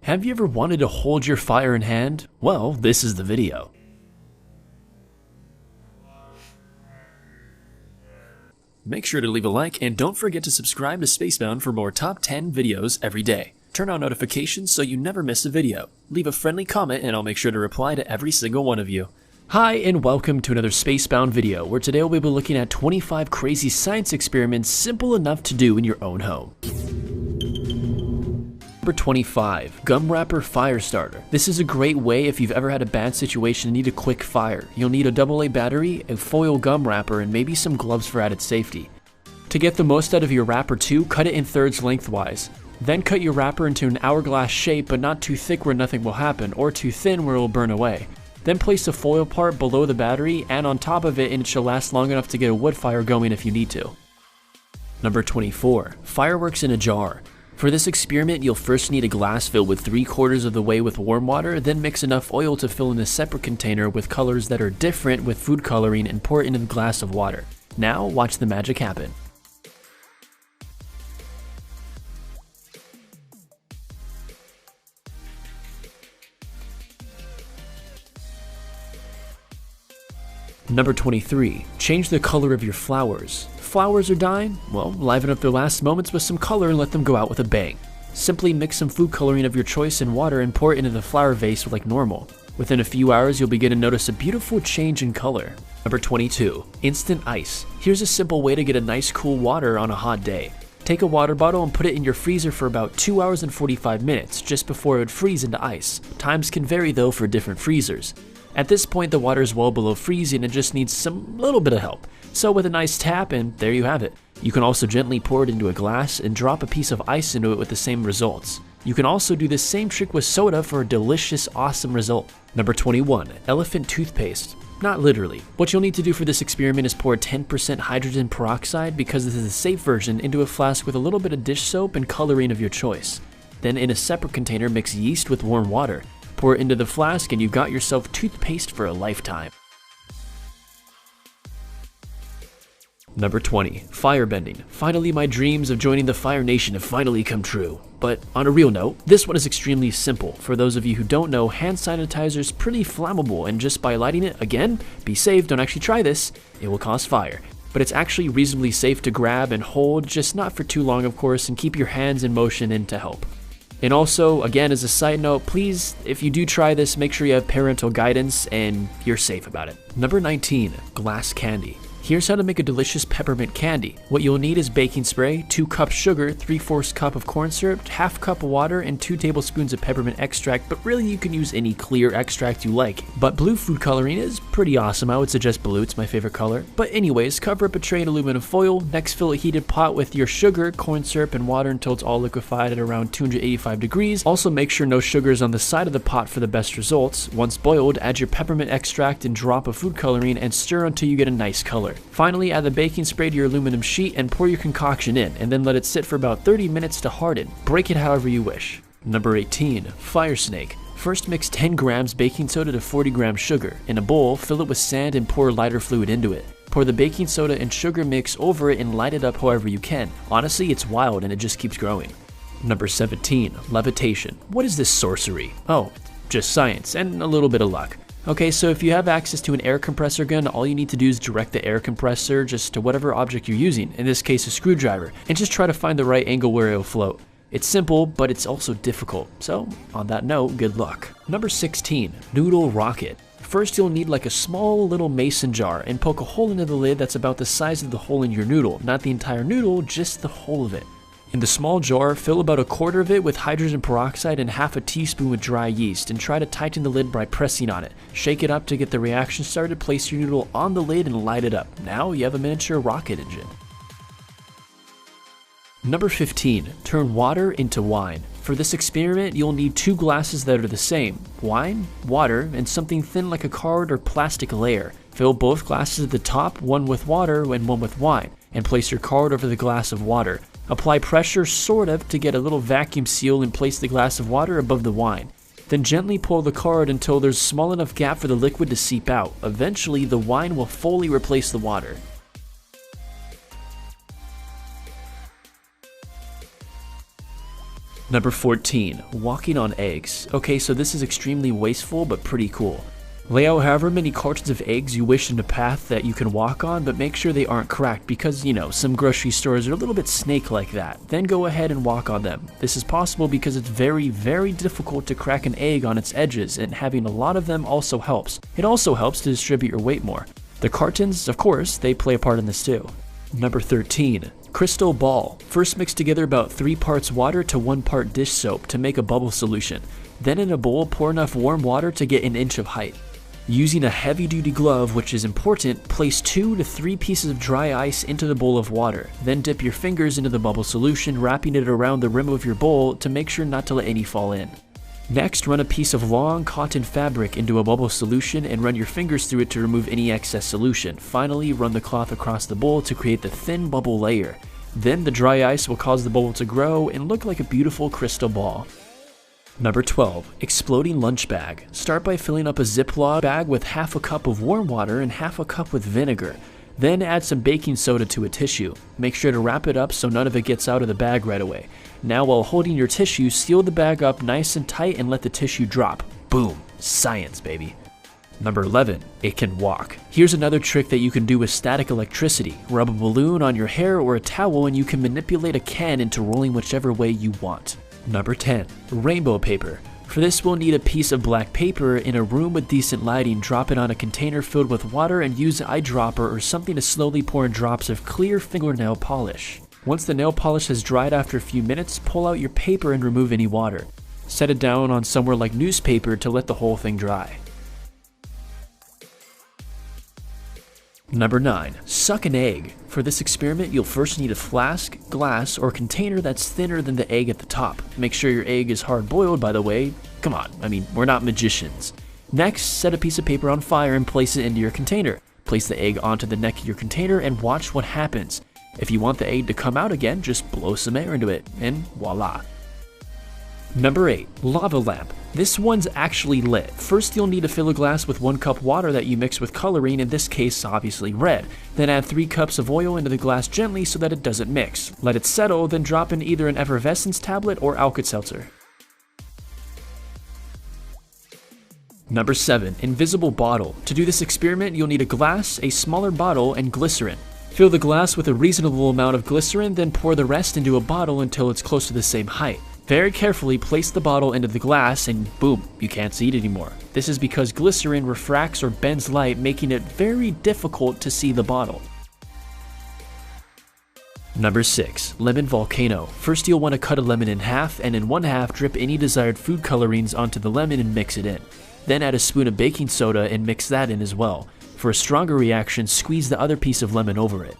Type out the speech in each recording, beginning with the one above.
Have you ever wanted to hold your fire in hand? Well, this is the video. Make sure to leave a like and don't forget to subscribe to Spacebound for more top 10 videos every day. Turn on notifications so you never miss a video. Leave a friendly comment and I'll make sure to reply to every single one of you. Hi and welcome to another Spacebound video where today we'll be looking at 25 crazy science experiments simple enough to do in your own home. Number 25. Gum Wrapper Fire Starter. This is a great way if you've ever had a bad situation and need a quick fire. You'll need a AA battery, a foil gum wrapper, and maybe some gloves for added safety. To get the most out of your wrapper too, cut it in thirds lengthwise. Then cut your wrapper into an hourglass shape, but not too thick where nothing will happen, or too thin where it will burn away. Then place the foil part below the battery and on top of it, and it should last long enough to get a wood fire going if you need to. Number 24. Fireworks in a jar. For this experiment, you'll first need a glass filled with 3/4 of the way with warm water, then mix enough oil to fill in a separate container with colors that are different with food coloring and pour it into the glass of water. Now, watch the magic happen. Number 23. Change the color of your flowers. Flowers are dying? Well, liven up their last moments with some color and let them go out with a bang. Simply mix some food coloring of your choice in water and pour it into the flower vase like normal. Within a few hours, you'll begin to notice a beautiful change in color. Number 22. Instant ice. Here's a simple way to get a nice cool water on a hot day. Take a water bottle and put it in your freezer for about 2 hours and 45 minutes, just before it would freeze into ice. Times can vary though for different freezers. At this point, the water is well below freezing and just needs some little bit of help. So with a nice tap, and there you have it. You can also gently pour it into a glass and drop a piece of ice into it with the same results. You can also do this same trick with soda for a delicious, awesome result. Number 21. Elephant toothpaste. Not literally. What you'll need to do for this experiment is pour 10% hydrogen peroxide, because this is a safe version, into a flask with a little bit of dish soap and coloring of your choice. Then in a separate container, mix yeast with warm water. Pour it into the flask and you've got yourself toothpaste for a lifetime. Number 20. Firebending. Finally, my dreams of joining the Fire Nation have finally come true. But on a real note, this one is extremely simple. For those of you who don't know, hand sanitizer is pretty flammable, and just by lighting it, again, be safe, don't actually try this, it will cause fire. But it's actually reasonably safe to grab and hold, just not for too long of course, and keep your hands in motion in to help. And also, again, as a side note, please, if you do try this, make sure you have parental guidance and you're safe about it. Number 19. Glass candy. Here's how to make a delicious peppermint candy. What you'll need is baking spray, 2 cups sugar, 3/4 cup of corn syrup, ½ cup of water, and 2 tablespoons of peppermint extract, but really you can use any clear extract you like. But blue food coloring is pretty awesome. I would suggest blue, it's my favorite color. But anyways, cover up a tray in aluminum foil, next fill a heated pot with your sugar, corn syrup, and water until it's all liquefied at around 285 degrees. Also make sure no sugar is on the side of the pot for the best results. Once boiled, add your peppermint extract and drop of food coloring and stir until you get a nice color. Finally, add the baking spray to your aluminum sheet and pour your concoction in, and then let it sit for about 30 minutes to harden. Break it however you wish. Number 18. Fire snake. First mix 10 grams baking soda to 40 grams sugar. In a bowl, fill it with sand and pour lighter fluid into it. Pour the baking soda and sugar mix over it and light it up however you can. Honestly, it's wild and it just keeps growing. Number 17. Levitation. What is this sorcery? Oh, just science and a little bit of luck. Okay, so if you have access to an air compressor gun, all you need to do is direct the air compressor just to whatever object you're using, in this case a screwdriver, and just try to find the right angle where it'll float. It's simple, but it's also difficult, so on that note, good luck. Number 16. Noodle Rocket. First you'll need like a small little mason jar and poke a hole into the lid that's about the size of the hole in your noodle, not the entire noodle, just the hole of it. In the small jar, fill about 1/4 of it with hydrogen peroxide and ½ a teaspoon with dry yeast, and try to tighten the lid by pressing on it. Shake it up to get the reaction started, place your noodle on the lid and light it up. Now you have a miniature rocket engine. Number 15. Turn water into wine. For this experiment, you'll need 2 glasses that are the same. Wine, water, and something thin like a card or plastic layer. Fill both glasses at the top, one with water and one with wine, and place your card over the glass of water. Apply pressure, sort of, to get a little vacuum seal and place the glass of water above the wine. Then gently pull the card until there's a small enough gap for the liquid to seep out. Eventually, the wine will fully replace the water. Number 14, walking on eggs. Okay, so this is extremely wasteful, but pretty cool. Lay out however many cartons of eggs you wish in a path that you can walk on, but make sure they aren't cracked because, you know, some grocery stores are a little bit snake like that. Then go ahead and walk on them. This is possible because it's very, very difficult to crack an egg on its edges, and having a lot of them also helps. It also helps to distribute your weight more. The cartons, of course, they play a part in this too. Number 13, crystal ball. First mix together about 3 parts water to 1 part dish soap to make a bubble solution. Then in a bowl, pour enough warm water to get an inch of height. Using a heavy-duty glove, which is important, place 2 to 3 pieces of dry ice into the bowl of water. Then dip your fingers into the bubble solution, wrapping it around the rim of your bowl to make sure not to let any fall in. Next, run a piece of long cotton fabric into a bubble solution and run your fingers through it to remove any excess solution. Finally, run the cloth across the bowl to create the thin bubble layer. Then the dry ice will cause the bubble to grow and look like a beautiful crystal ball. Number 12, exploding lunch bag. Start by filling up a Ziploc bag with half a cup of warm water and half a cup with vinegar. Then add some baking soda to a tissue. Make sure to wrap it up so none of it gets out of the bag right away. Now while holding your tissue, seal the bag up nice and tight and let the tissue drop. Boom, science baby. Number 11, it can walk. Here's another trick that you can do with static electricity. Rub a balloon on your hair or a towel and you can manipulate a can into rolling whichever way you want. Number 10, rainbow paper. For this we'll need a piece of black paper. In a room with decent lighting, drop it on a container filled with water and use an eyedropper or something to slowly pour in drops of clear fingernail polish. Once the nail polish has dried after a few minutes, pull out your paper and remove any water. Set it down on somewhere like newspaper to let the whole thing dry. Number 9, suck an egg. For this experiment, you'll first need a flask, glass, or container that's thinner than the egg at the top. Make sure your egg is hard-boiled, by the way. Come on, I mean, we're not magicians. Next, set a piece of paper on fire and place it into your container. Place the egg onto the neck of your container and watch what happens. If you want the egg to come out again, just blow some air into it, and voila. Number 8, lava lamp. This one's actually lit. First you'll need to fill a glass with 1 cup water that you mix with coloring, in this case obviously red. Then add 3 cups of oil into the glass gently so that it doesn't mix. Let it settle, then drop in either an effervescence tablet or Alka-Seltzer. Number 7, invisible bottle. To do this experiment you'll need a glass, a smaller bottle, and glycerin. Fill the glass with a reasonable amount of glycerin, then pour the rest into a bottle until it's close to the same height. Very carefully place the bottle into the glass and boom, you can't see it anymore. This is because glycerin refracts or bends light, making it very difficult to see the bottle. Number 6, lemon volcano. First you'll want to cut a lemon in half, and in one half drip any desired food colorings onto the lemon and mix it in. Then add a spoon of baking soda and mix that in as well. For a stronger reaction, squeeze the other piece of lemon over it.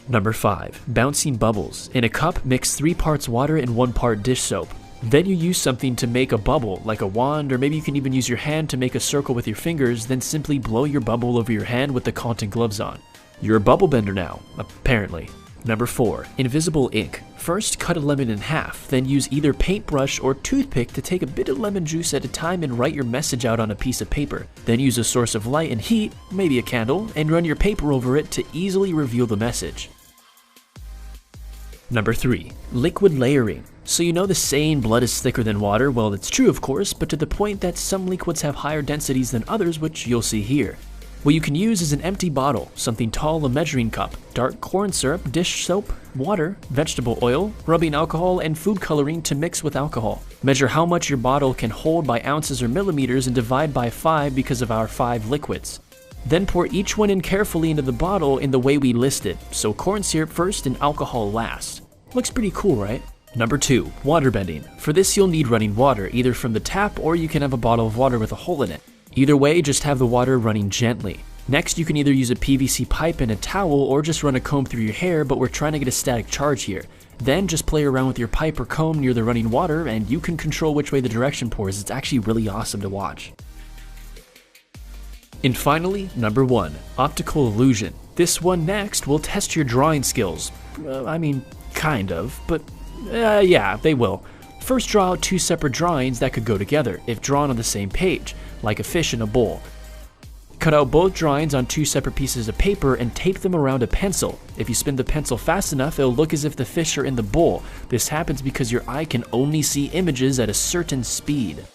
Number 5, bouncing bubbles. In a cup, mix 3 parts water and 1 part dish soap. Then you use something to make a bubble, like a wand, or maybe you can even use your hand to make a circle with your fingers, then simply blow your bubble over your hand with the cotton gloves on. You're a bubble bender now, apparently. Number 4, invisible ink. First, cut a lemon in half, then use either paintbrush or toothpick to take a bit of lemon juice at a time and write your message out on a piece of paper. Then use a source of light and heat, maybe a candle, and run your paper over it to easily reveal the message. Number 3, liquid layering. So you know the saying blood is thicker than water? Well, it's true of course, but to the point that some liquids have higher densities than others, which you'll see here. What you can use is an empty bottle, something tall, a measuring cup, dark corn syrup, dish soap, water, vegetable oil, rubbing alcohol, and food coloring to mix with alcohol. Measure how much your bottle can hold by ounces or millimeters and divide by 5 because of our 5 liquids. Then pour each one in carefully into the bottle in the way we listed, so corn syrup first and alcohol last. Looks pretty cool, right? Number 2, water bending. For this you'll need running water, either from the tap or you can have a bottle of water with a hole in it. Either way, just have the water running gently. Next, you can either use a PVC pipe and a towel or just run a comb through your hair, but we're trying to get a static charge here. Then just play around with your pipe or comb near the running water and you can control which way the direction pours. It's actually really awesome to watch. And finally, number 1, optical illusion. This one next will test your drawing skills. Kind of, but yeah, they will. First, draw out 2 separate drawings that could go together if drawn on the same page, like a fish in a bowl. Cut out both drawings on 2 separate pieces of paper and tape them around a pencil. If you spin the pencil fast enough, it'll look as if the fish are in the bowl. This happens because your eye can only see images at a certain speed.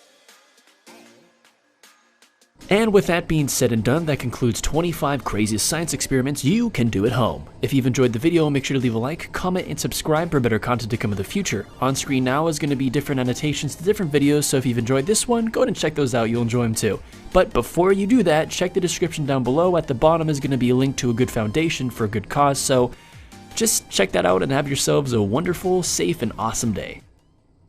And with that being said and done, that concludes 25 craziest science experiments you can do at home. If you've enjoyed the video, make sure to leave a like, comment, and subscribe for better content to come in the future. On screen now is going to be different annotations to different videos, so if you've enjoyed this one, go ahead and check those out, you'll enjoy them too. But before you do that, check the description down below. At the bottom is going to be a link to a good foundation for a good cause, so just check that out and have yourselves a wonderful, safe, and awesome day.